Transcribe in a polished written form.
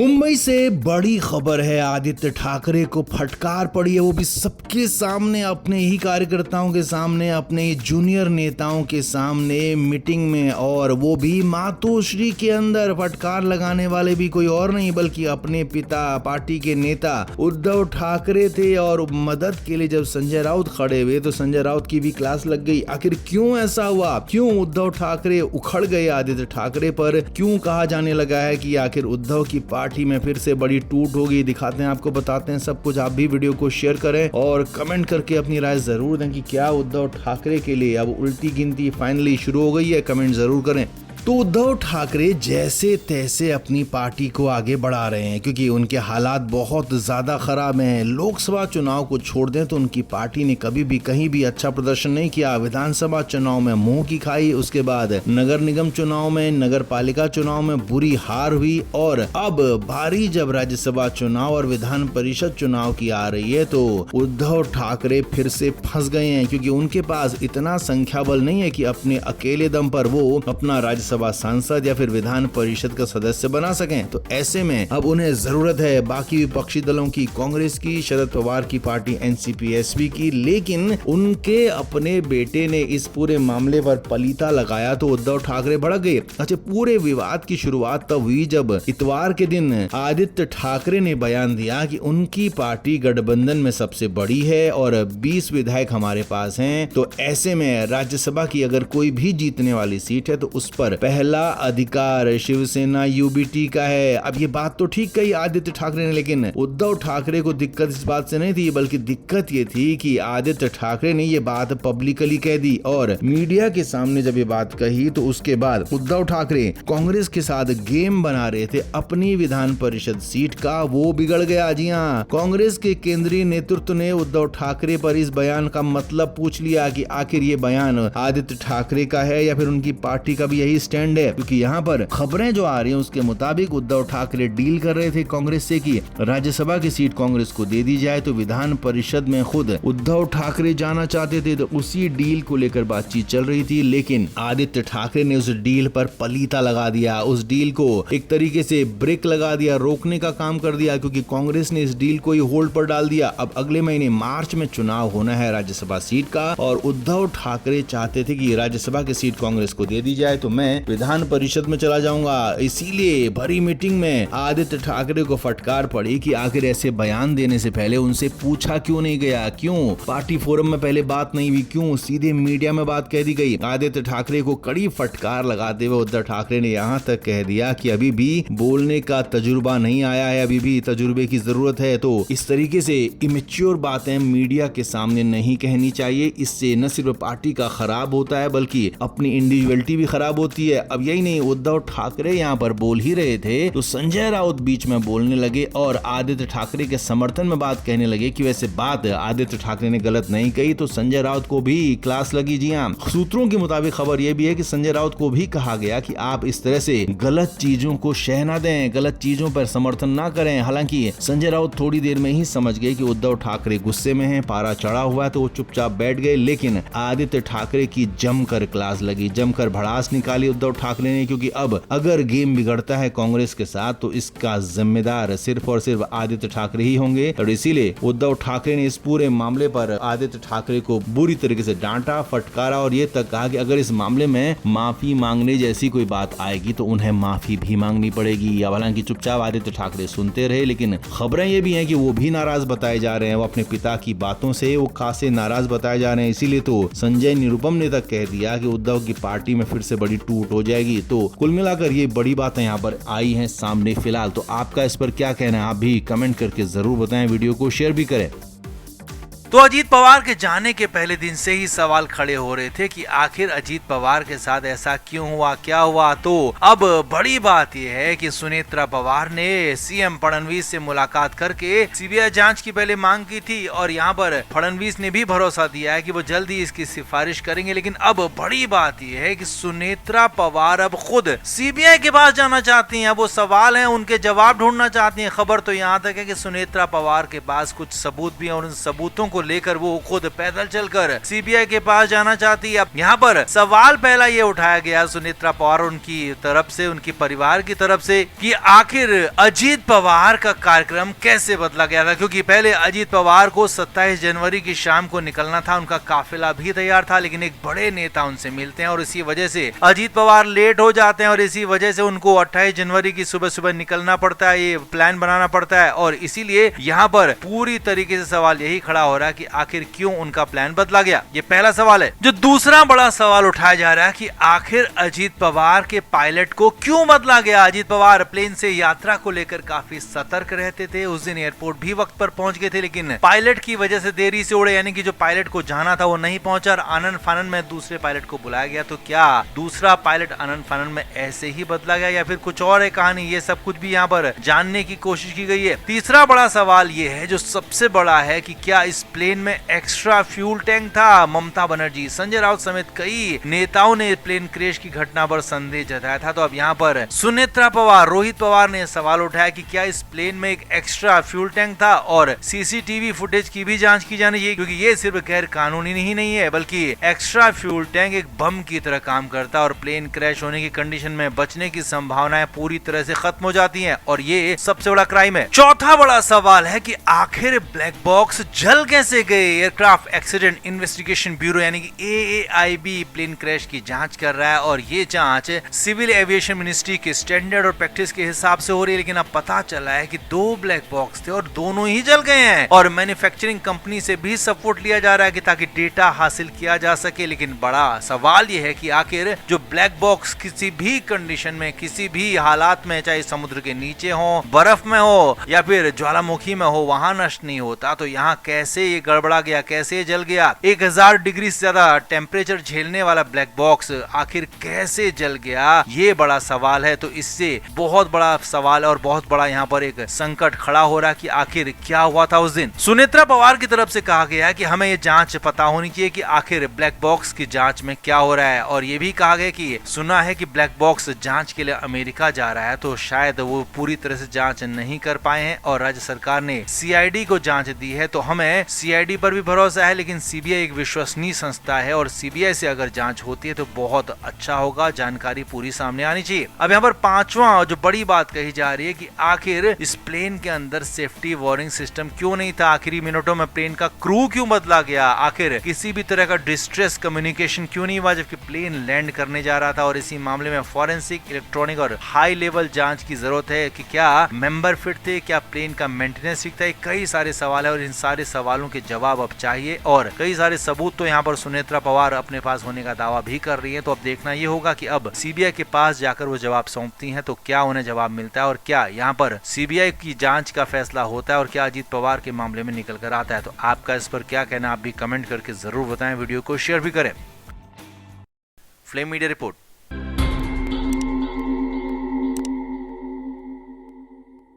मुंबई से बड़ी खबर है। आदित्य ठाकरे को फटकार पड़ी है, वो भी सबके सामने, अपने ही कार्यकर्ताओं के सामने, अपने ही जूनियर नेताओं के सामने मीटिंग में, और वो भी मातोश्री के अंदर। फटकार लगाने वाले भी कोई और नहीं बल्कि अपने पिता, पार्टी के नेता उद्धव ठाकरे थे। और मदद के लिए जब संजय राउत खड़े हुए तो संजय राउत की भी क्लास लग गई। आखिर क्यों ऐसा हुआ? क्यों उद्धव ठाकरे उखड़ गए आदित्य ठाकरे पर? क्यों कहा जाने लगा है कि आखिर उद्धव की पार्टी में फिर से बड़ी टूट होगी? दिखाते हैं आपको, बताते हैं सब कुछ। आप भी वीडियो को शेयर करें और कमेंट करके अपनी राय जरूर दें कि क्या उद्धव ठाकरे के लिए अब उल्टी गिनती फाइनली शुरू हो गई है। कमेंट जरूर करें। तो उद्धव ठाकरे जैसे तैसे अपनी पार्टी को आगे बढ़ा रहे हैं क्योंकि उनके हालात बहुत ज्यादा खराब हैं। लोकसभा चुनाव को छोड़ दें तो उनकी पार्टी ने कभी भी कहीं भी अच्छा प्रदर्शन नहीं किया। विधानसभा चुनाव में मुंह की खाई, उसके बाद नगर निगम चुनाव में, नगर पालिका चुनाव में बुरी हार हुई, और अब बारी जब राज्यसभा चुनाव और विधान परिषद चुनाव की आ रही है तो उद्धव ठाकरे फिर से फंस गए हैं क्योंकि उनके पास इतना संख्या बल नहीं है कि अपने अकेले दम पर वो अपना राज्यसभा सांसद या फिर विधान परिषद का सदस्य बना सकें। तो ऐसे में अब उन्हें जरूरत है बाकी विपक्षी दलों की, कांग्रेस की, शरद पवार की पार्टी एनसीपी-एसपी की। लेकिन उनके अपने बेटे ने इस पूरे मामले पर पलीता लगाया तो उद्धव ठाकरे भड़क गए। अच्छा, पूरे विवाद की शुरुआत तब हुई जब इतवार के दिन आदित्य ठाकरे ने बयान दिया कि उनकी पार्टी गठबंधन में सबसे बड़ी है और 20 विधायक हमारे पास हैं। तो ऐसे में राज्यसभा की अगर कोई भी जीतने वाली सीट है तो उस पर पहला अधिकार शिवसेना यूबीटी का है। अब ये बात तो ठीक कही आदित्य ठाकरे ने, लेकिन उद्धव ठाकरे को दिक्कत इस बात से नहीं थी, बल्कि दिक्कत ये थी कि आदित्य ठाकरे ने ये बात पब्लिकली कह दी और मीडिया के सामने जब ये बात कही तो उसके बाद उद्धव ठाकरे कांग्रेस के साथ गेम बना रहे थे अपनी विधान परिषद सीट का, वो बिगड़ गया। जी हाँ, कांग्रेस के केंद्रीय नेतृत्व ने उद्धव ठाकरे पर इस बयान का मतलब पूछ लिया कि आखिर ये बयान आदित्य ठाकरे का है या फिर उनकी पार्टी का भी यही स्टैंड है। क्योंकि यहाँ पर खबरें जो आ रही हैं उसके मुताबिक उद्धव ठाकरे डील कर रहे थे कांग्रेस से कि राज्यसभा की सीट कांग्रेस को दे दी जाए, तो विधान परिषद में खुद उद्धव ठाकरे जाना चाहते थे। तो उसी डील को लेकर बातचीत चल रही थी, लेकिन आदित्य ठाकरे ने उस डील पर पलीता लगा दिया। उस डील को एक तरीके से ब्रेक लगा दिया, रोकने का काम कर दिया, क्योंकि कांग्रेस ने इस डील को ही होल्ड पर डाल दिया। अब अगले महीने मार्च में चुनाव होना है राज्यसभा सीट का और उद्धव ठाकरे चाहते थे कि राज्यसभा की सीट कांग्रेस को दे दी जाए तो मैं विधान परिषद में चला जाऊंगा। इसीलिए भरी मीटिंग में आदित्य ठाकरे को फटकार पड़ी कि आखिर ऐसे बयान देने से पहले उनसे पूछा क्यों नहीं गया, क्यों पार्टी फोरम में पहले बात नहीं हुई, क्यों सीधे मीडिया में बात कह दी गई। आदित्य ठाकरे को कड़ी फटकार लगाते हुए उद्धव ठाकरे ने यहाँ तक कह दिया कि अभी भी बोलने का तजुर्बा नहीं आया है, अभी भी तजुर्बे की जरूरत है। तो इस तरीके से इमेच्योर बातें मीडिया के सामने नहीं कहनी चाहिए। इससे न सिर्फ पार्टी का खराब होता है बल्कि अपनी इंडिविजुअलिटी भी खराब होती है। अब यही नहीं, उद्धव ठाकरे यहाँ पर बोल ही रहे थे तो संजय राउत बीच में बोलने लगे और आदित्य ठाकरे के समर्थन में बात कहने लगे कि वैसे बात आदित्य ठाकरे ने गलत नहीं कही। तो संजय राउत को भी क्लास लगी। जी हाँ, सूत्रों के मुताबिक खबर यह भी है कि संजय राउत को भी कहा गया कि आप इस तरह से गलत चीजों को शह ना दें, गलत चीजों पर समर्थन ना करें। हालांकि संजय राउत थोड़ी देर में ही समझ गए कि उद्धव ठाकरे गुस्से में हैं, पारा चढ़ा हुआ है, तो वो चुपचाप बैठ गए। लेकिन आदित्य ठाकरे की जमकर क्लास लगी, जमकर भड़ास निकाली उद्धव ठाकरे ने, क्योंकि अब अगर गेम बिगड़ता है कांग्रेस के साथ तो इसका जिम्मेदार सिर्फ और सिर्फ आदित्य ठाकरे ही होंगे। और इसीलिए उद्धव ठाकरे ने इस पूरे मामले पर आदित्य ठाकरे को बुरी तरीके से डांटा, फटकारा और ये तक कहा कि अगर इस मामले में माफी मांगने जैसी कोई बात आएगी तो उन्हें माफी भी मांगनी पड़ेगी। हालांकि चुपचाप आदित्य ठाकरे सुनते रहे, लेकिन खबरें ये भी हैं कि वो भी नाराज बताए जा रहे हैं। वो अपने पिता की बातों से वो खासे नाराज बताए जा रहे हैं। इसीलिए तो संजय निरुपम ने तक कह दिया कि उद्धव की पार्टी में फिर से बड़ी टूट हो जाएगी। तो कुल मिलाकर ये बड़ी बातें यहाँ पर आई हैं सामने फिलहाल। तो आपका इस पर क्या कहना है, आप भी कमेंट करके जरूर बताएं, वीडियो को शेयर भी करें। तो अजीत पवार के जाने के पहले दिन से ही सवाल खड़े हो रहे थे कि आखिर अजीत पवार के साथ ऐसा क्यों हुआ, क्या हुआ। तो अब बड़ी बात यह है कि सुनेत्रा पवार ने सीएम फडणवीस से मुलाकात करके सीबीआई जांच की पहले मांग की थी और यहाँ पर फडणवीस ने भी भरोसा दिया है कि वो जल्दी इसकी सिफारिश करेंगे। लेकिन अब बड़ी बात यह है कि सुनेत्रा पवार अब खुद सीबीआई के पास जाना चाहती हैं। वो सवाल है, उनके जवाब ढूंढना चाहती हैं। खबर तो यहाँ तक है कि सुनेत्रा पवार के पास कुछ सबूत भी है और उन सबूतों को को लेकर वो खुद पैदल चलकर सीबीआई के पास जाना चाहती है। अब यहाँ पर सवाल पहला ये उठाया गया सुनेत्रा पवार उनकी तरफ से, उनकी परिवार की तरफ से, कि आखिर अजीत पवार का कार्यक्रम कैसे बदला गया था, क्योंकि पहले अजीत पवार को 27 जनवरी की शाम को निकलना था, उनका काफिला भी तैयार था, लेकिन एक बड़े नेता उनसे मिलते हैं और इसी वजह से अजीत पवार लेट हो जाते हैं और इसी वजह से उनको 28 जनवरी की सुबह सुबह निकलना पड़ता है, ये प्लान बनाना पड़ता है। और इसीलिए यहाँ पर पूरी तरीके से सवाल यही खड़ा हो रहा है कि आखिर क्यों उनका प्लान बदला गया। ये पहला सवाल है। जो दूसरा बड़ा सवाल उठाया जा रहा है कि आखिर अजीत पवार के पायलट को क्यों बदला गया। अजीत पवार प्लेन से यात्रा को लेकर काफी सतर्क रहते थे, उस दिन एयरपोर्ट भी वक्त पर पहुंच गए थे, लेकिन पायलट की वजह से देरी से उड़े, यानी कि जो पायलट को जाना था वो नहीं पहुंचा और आनन फानन में दूसरे पायलट को बुलाया गया। तो क्या दूसरा पायलट आनन फानन में ऐसे ही बदला गया या फिर कुछ और है कहानी, ये सब कुछ भी यहाँ पर जानने की कोशिश की गई है। तीसरा बड़ा सवाल ये है, जो सबसे बड़ा है, कि क्या इस प्लेन में एक्स्ट्रा फ्यूल टैंक था। ममता बनर्जी, संजय राउत समेत कई नेताओं ने प्लेन क्रैश की घटना पर संदेह जताया था। तो अब यहाँ पर सुनेत्रा पवार, रोहित पवार ने सवाल उठाया कि क्या इस प्लेन में एक एक्स्ट्रा फ्यूल टैंक था और सीसीटीवी फुटेज की भी जांच की जानी चाहिए, क्योंकि ये सिर्फ गैर कानूनी ही नहीं है बल्कि एक्स्ट्रा फ्यूल टैंक एक बम की तरह काम करता है और प्लेन क्रैश होने की कंडीशन में बचने की संभावनाएं पूरी तरह से खत्म हो जाती हैं और ये सबसे बड़ा क्राइम है। चौथा बड़ा सवाल है कि आखिर ब्लैक बॉक्स जल कैसे गए। एयरक्राफ्ट एक्सीडेंट इन्वेस्टिगेशन ब्यूरो यानी कि AAIB प्लेन क्रैश की जांच कर रहा है और ये जांच सिविल एविएशन मिनिस्ट्री के स्टैंडर्ड और प्रैक्टिस के हिसाब से हो रही है, लेकिन अब पता चला है कि 2 ब्लैक बॉक्स थे और दोनों ही जल गए हैं और मैन्युफैक्चरिंग कंपनी से भी सपोर्ट लिया जा रहा है कि ताकि डेटा हासिल किया जा सके। लेकिन बड़ा सवाल ये है कि आखिर जो ब्लैक बॉक्स किसी भी कंडीशन में, किसी भी हालात में, चाहे समुद्र के नीचे हो, बर्फ में हो या फिर ज्वालामुखी में हो, वहां नष्ट नहीं होता, तो यहाँ कैसे ये गड़बड़ा गया, कैसे जल गया। 1000 डिग्री से ज्यादा टेम्परेचर झेलने वाला ब्लैक बॉक्स आखिर कैसे जल गया, ये बड़ा सवाल है। तो इससे बहुत बड़ा सवाल और बहुत बड़ा यहाँ पर एक संकट खड़ा हो रहा है कि आखिर क्या हुआ था उस दिन। सुनेत्रा पवार की तरफ से कहा गया है कि हमें ये जांच पता होनी चाहिए कि आखिर ब्लैक बॉक्स की जांच में क्या हो रहा है और ये भी कहा गया कि सुना है कि ब्लैक बॉक्स जांच के लिए अमेरिका जा रहा है, तो शायद वो पूरी तरह से जांच नहीं कर पाए हैं और राज्य सरकार ने CID को जांच दी है। तो हमें CID पर भी भरोसा है, लेकिन CBI एक विश्वसनीय संस्था है और CBI से अगर जांच होती है तो बहुत अच्छा होगा, जानकारी पूरी सामने आनी चाहिए। अब यहाँ पर पांचवा जो बड़ी बात कही जा रही है कि आखिर इस प्लेन के अंदर सेफ्टी वार्निंग सिस्टम क्यों नहीं था, आखिरी मिनटों में प्लेन का क्रू क्यों बदला गया, आखिर किसी भी तरह का डिस्ट्रेस कम्युनिकेशन क्यों नहीं हुआ जबकि प्लेन लैंड करने जा रहा था। और इसी मामले में फॉरेंसिक, इलेक्ट्रॉनिक और हाई लेवल जांच की जरूरत है कि क्या मेंबर फिट थे, क्या प्लेन का मेंटेनेंस ठीक था। कई सारे सवाल है और इन सारे सवालों के जवाब अब चाहिए और कई सारे सबूत तो यहाँ पर सुनेत्रा पवार अपने पास होने का दावा भी कर रही है। तो अब देखना ये होगा कि अब CBI के पास जाकर वो जवाब सौंपती हैं तो क्या उन्हें जवाब मिलता है और क्या यहाँ पर CBI की जांच का फैसला होता है और क्या अजीत पवार के मामले में निकल कर आता है। तो आपका इस पर क्या कहना, आप भी कमेंट करके जरूर बताएं, वीडियो को शेयर भी करें। Flame media report.